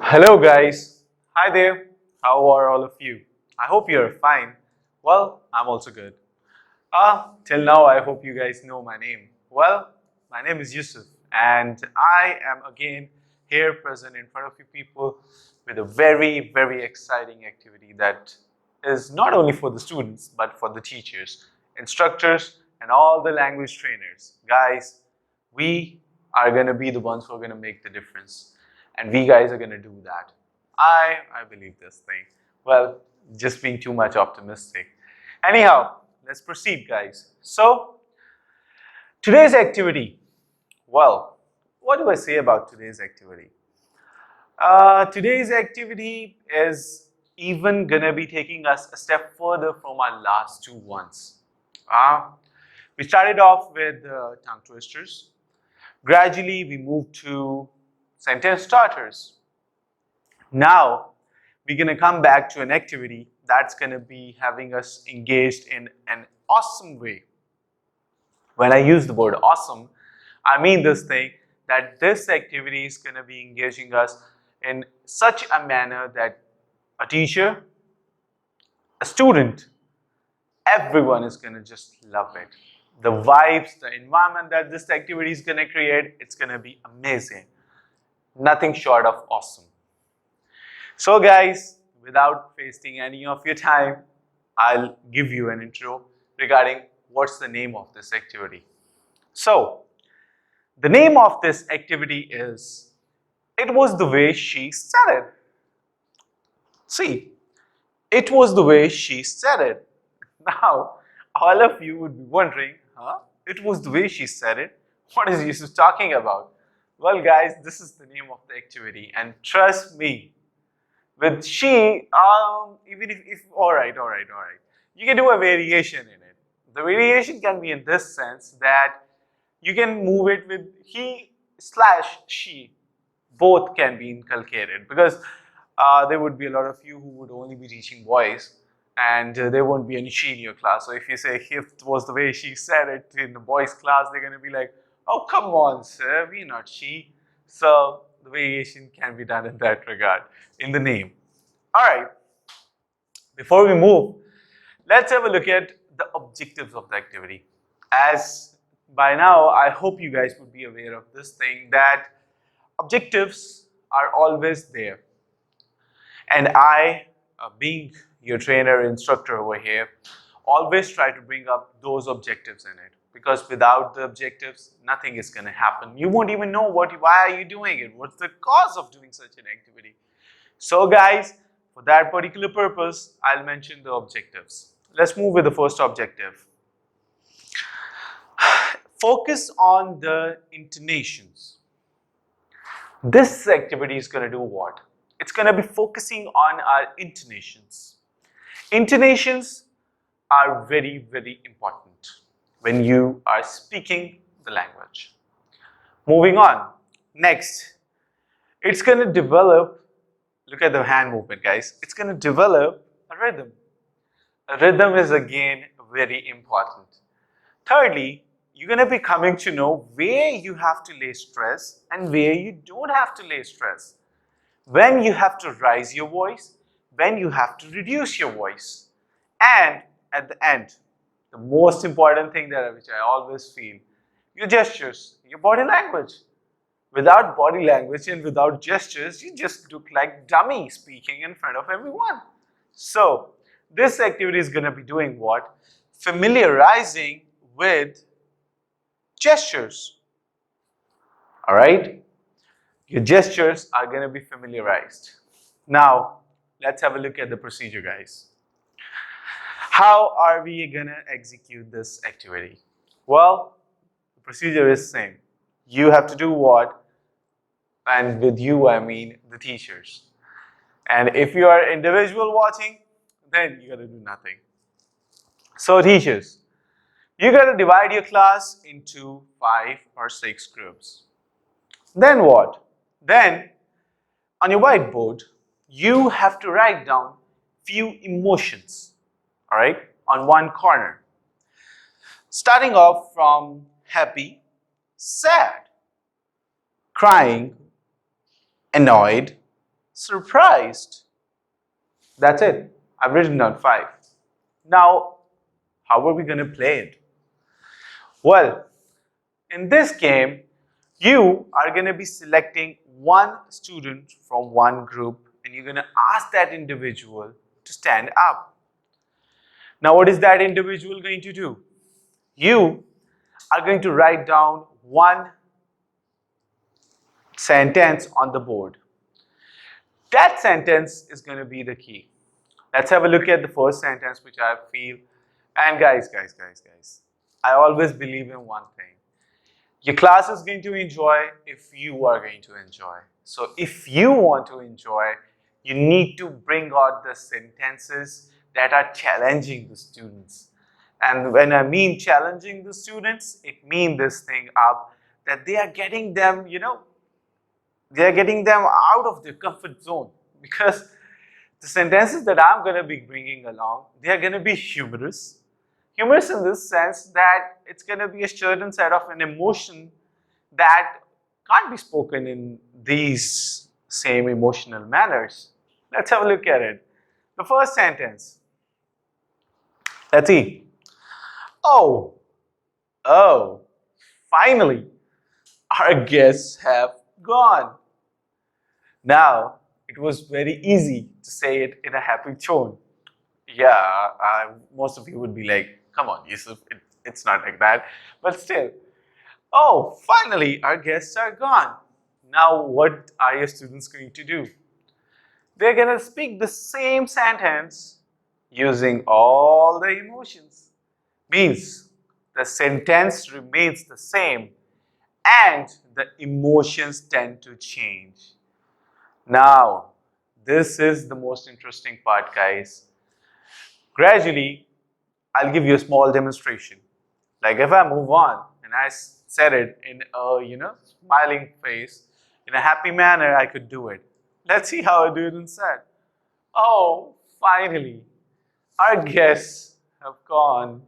Hello guys, hi there, how are all of you? I hope you're fine. Well, I'm also good. Till now I hope you guys know my name. Well, my name is Yusuf and I am again here present in front of you people with a very exciting activity that is not only for the students but for the teachers, instructors and all the language trainers. Guys, we are going to be the ones who are going to make the difference. And we guys are going to do that. I believe this thing. Well, just being too much optimistic. Anyhow, let's proceed, guys. So, today's activity. Well, what do I say about today's activity? Today's activity is even gonna be taking us a step further from our last two ones. We started off with tongue twisters. Gradually, we moved to sentence starters. Now, we're going to come back to an activity that's going to be having us engaged in an awesome way. When I use the word awesome, I mean this thing that this activity is going to be engaging us in such a manner that a teacher, a student, everyone is going to just love it. The vibes, the environment that this activity is going to create, it's going to be amazing. Nothing short of awesome. So guys, without wasting any of your time, I'll give you an intro regarding what's the name of this activity. So, the name of this activity is, it was the way she said it. See, it was the way she said it. Now, all of you would be wondering, it was the way she said it? What is Jesus talking about? Well guys, this is the name of the activity and trust me, with she, even if all right, you can do a variation in it. The variation can be in this sense that you can move it with he slash she. Both can be inculcated because there would be a lot of you who would only be teaching boys and there won't be any she in your class. So if you say it was the way she said it in the boys class, they're going to be like, oh come on sir, we're not she. So the variation can be done in that regard, in the name. Alright, before we move, let's have a look at the objectives of the activity. As by now, I hope you guys would be aware of this thing that objectives are always there. And I, being your trainer, instructor over here, always try to bring up those objectives in it. Because without the objectives, nothing is going to happen. You won't even know why are you doing it? What's the cause of doing such an activity? So guys, for that particular purpose, I'll mention the objectives. Let's move with the first objective. Focus on the intonations. This activity is going to do what? It's going to be focusing on our intonations. Intonations are very important when you are speaking the language. Moving on. Next, it's going to develop, look at the hand movement guys, it's going to develop a rhythm. A rhythm is again very important. Thirdly, you're going to be coming to know where you have to lay stress and where you don't have to lay stress. When you have to raise your voice, when you have to reduce your voice. And at the end, the most important thing which I always feel, your gestures, your body language. Without body language and without gestures, you just look like dummy speaking in front of everyone. So, this activity is going to be doing what? Familiarizing with gestures. Alright? Your gestures are going to be familiarized. Now, let's have a look at the procedure, guys. How are we going to execute this activity? Well, the procedure is the same. You have to do what? And with you, I mean the teachers. And if you are individual watching, then you got to do nothing. So teachers, you got to divide your class into 5 or 6 groups. Then what? Then on your whiteboard, you have to write down few emotions, all right, on one corner. Starting off from happy, sad, crying, annoyed, surprised. That's it. I've written down 5. Now, how are we going to play it? Well, in this game, you are going to be selecting one student from one group and you're going to ask that individual to stand up. Now, what is that individual going to do? You are going to write down one sentence on the board. That sentence is going to be the key. Let's have a look at the first sentence, which I feel. And guys, I always believe in one thing. Your class is going to enjoy if you are going to enjoy. So if you want to enjoy, you need to bring out the sentences that are challenging the students. And when I mean challenging the students, it means this thing up that they are getting them, they are getting them out of their comfort zone, because the sentences that I'm going to be bringing along, they are going to be humorous. Humorous in this sense that it's going to be a certain set of an emotion that can't be spoken in these same emotional manners. Let's have a look at it. The first sentence. Let's see. Oh, finally, our guests have gone. Now, it was very easy to say it in a happy tone. Yeah, most of you would be like, come on, Yusuf, it's not like that. But still, oh, finally, our guests are gone. Now, what are your students going to do? They're going to speak the same sentence using all the emotions. Means the sentence remains the same and the emotions tend to change. Now, this is the most interesting part, guys. Gradually, I'll give you a small demonstration. Like if I move on and I said it in a smiling face, in a happy manner, I could do it. Let's see how I do it instead. Oh, finally, our guests have gone.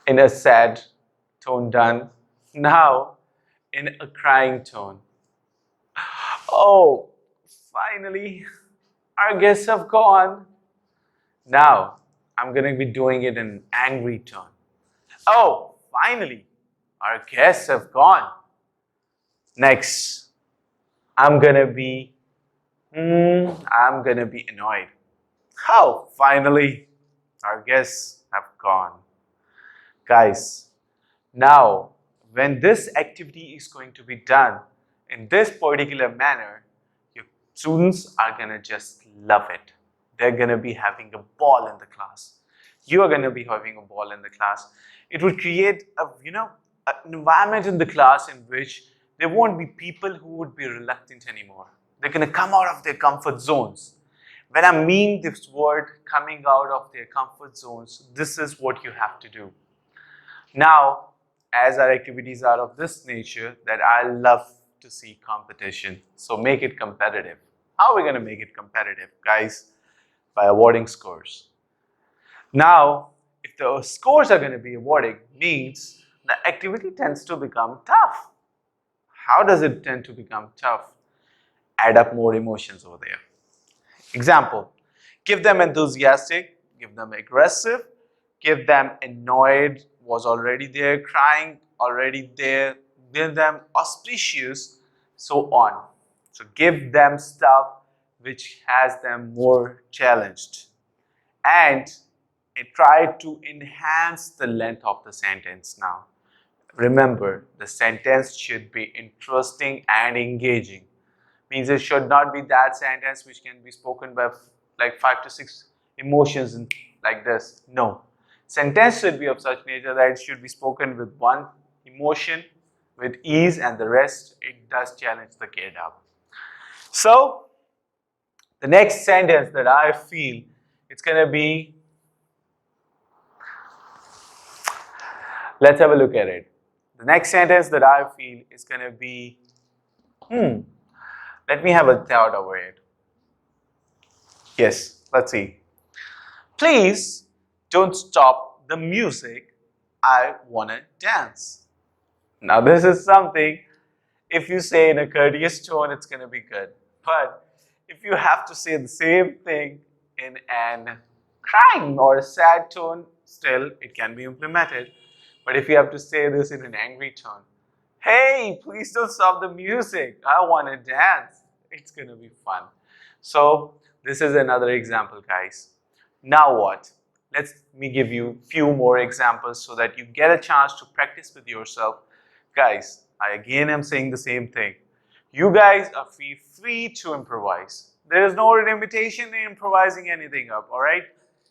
In a sad tone done. Now, in a crying tone. Oh, finally, our guests have gone. Now, I'm going to be doing it in an angry tone. Oh, finally, our guests have gone. Next, I'm going to be annoyed. Oh, finally, our guests have gone. Guys, now, when this activity is going to be done in this particular manner, your students are going to just love it. They're going to be having a ball in the class. You are going to be having a ball in the class. It would create an environment in the class in which there won't be people who would be reluctant anymore. They're going to come out of their comfort zones. When I mean this word coming out of their comfort zones, this is what you have to do. Now, as our activities are of this nature, that I love to see competition. So make it competitive. How are we going to make it competitive, guys? By awarding scores. Now, if the scores are going to be awarded, means the activity tends to become tough. How does it tend to become tough? Add up more emotions over there. Example, give them enthusiastic, give them aggressive, give them annoyed, was already there, crying, already there, give them auspicious, so on. So give them stuff which has them more challenged. And try to enhance the length of the sentence now. Remember, the sentence should be interesting and engaging. Means it should not be that sentence which can be spoken by like 5 to 6 emotions like this. No. Sentence should be of such nature that it should be spoken with one emotion, with ease, and the rest, it does challenge the kid up. So, the next sentence that I feel, it's going to be, let's have a look at it. The next sentence that I feel is going to be, let me have a thought over it. Yes, let's see. Please don't stop the music. I want to dance. Now this is something, if you say in a courteous tone, it's going to be good. But if you have to say the same thing in an crying or a sad tone, still it can be implemented. But if you have to say this in an angry tone, hey, please don't stop the music, I want to dance, it's going to be fun. So this is another example, guys. Now what? Let me give you few more examples so that you get a chance to practice with yourself. Guys, I again am saying the same thing. You guys are free to improvise. There is no limitation in improvising anything up, alright?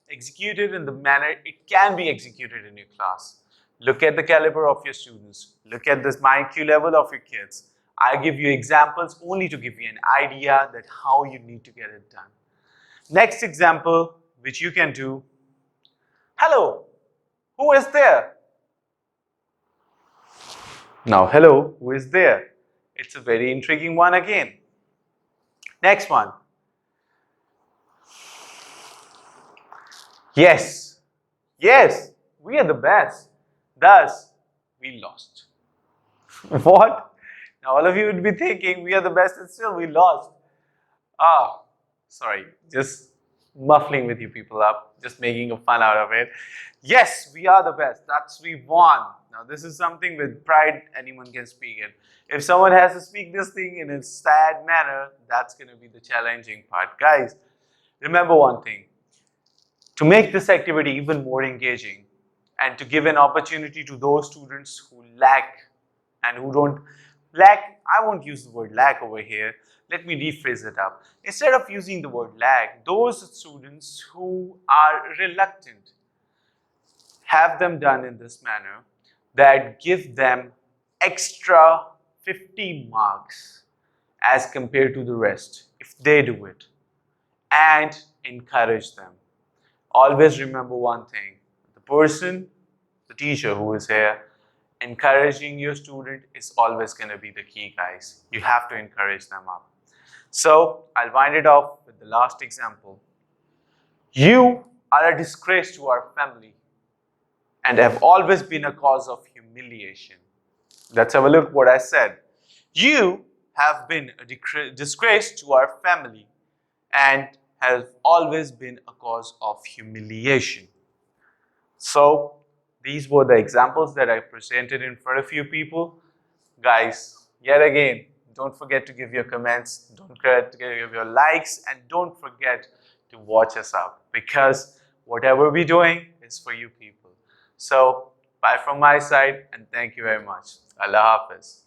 Execute it in the manner it can be executed in your class. Look at the caliber of your students. Look at this IQ level of your kids. I give you examples only to give you an idea that how you need to get it done. Next example, which you can do. Hello, who is there? Now, hello, who is there? It's a very intriguing one again. Next one. Yes, yes, we are the best. Thus, we lost. What? Now, all of you would be thinking, we are the best and still we lost. Ah, sorry, just muffling with you people up, just making a fun out of it. Yes, we are the best. That's we won. Now, this is something with pride anyone can speak it. If someone has to speak this thing in a sad manner, that's going to be the challenging part. Guys, remember one thing. To make this activity even more engaging and to give an opportunity to those students who lack and who don't lack, I won't use the word lack over here. Let me rephrase it up. Instead of using the word lack, those students who are reluctant, have them done in this manner that give them extra 50 marks as compared to the rest if they do it, and encourage them. Always remember one thing, the person, the teacher who is here, encouraging your student is always going to be the key, guys. You have to encourage them up. So I'll wind it off with the last example. You are a disgrace to our family and have always been a cause of humiliation. Let's have a look what I said. You have been a disgrace to our family and have always been a cause of humiliation. So these were the examples that I presented in front of you people. Guys, yet again, don't forget to give your comments, don't forget to give your likes, and don't forget to watch us up, because whatever we're doing is for you people. So bye from my side, and thank you very much. Allah Hafiz.